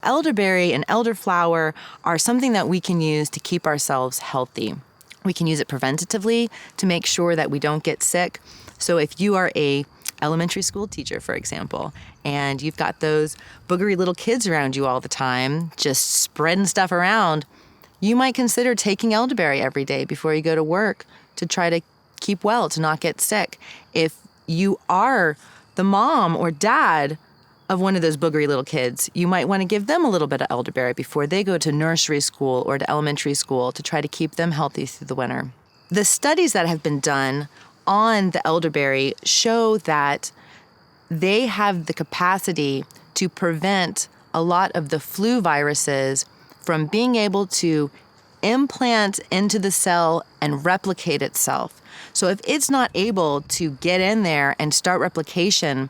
Elderberry and elderflower are something that we can use to keep ourselves healthy. We can use it preventatively to make sure that we don't get sick. So if you are a elementary school teacher, for example, and you've got those boogery little kids around you all the time, just spreading stuff around, you might consider taking elderberry every day before you go to work to try to keep well, to not get sick. If you are the mom or dad of one of those boogery little kids, you might want to give them a little bit of elderberry before they go to nursery school or to elementary school to try to keep them healthy through the winter. The studies that have been done on the elderberry show that they have the capacity to prevent a lot of the flu viruses from being able to implant into the cell and replicate itself. So if it's not able to get in there and start replication,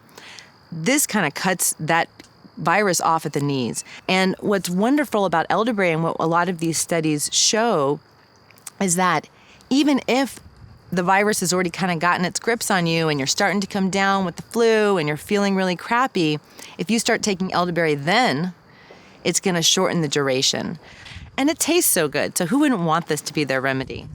this kind of cuts that virus off at the knees. And what's wonderful about elderberry and what a lot of these studies show is that even if the virus has already kind of gotten its grips on you and you're starting to come down with the flu and you're feeling really crappy, if you start taking elderberry then, it's going to shorten the duration. And it tastes so good, so who wouldn't want this to be their remedy?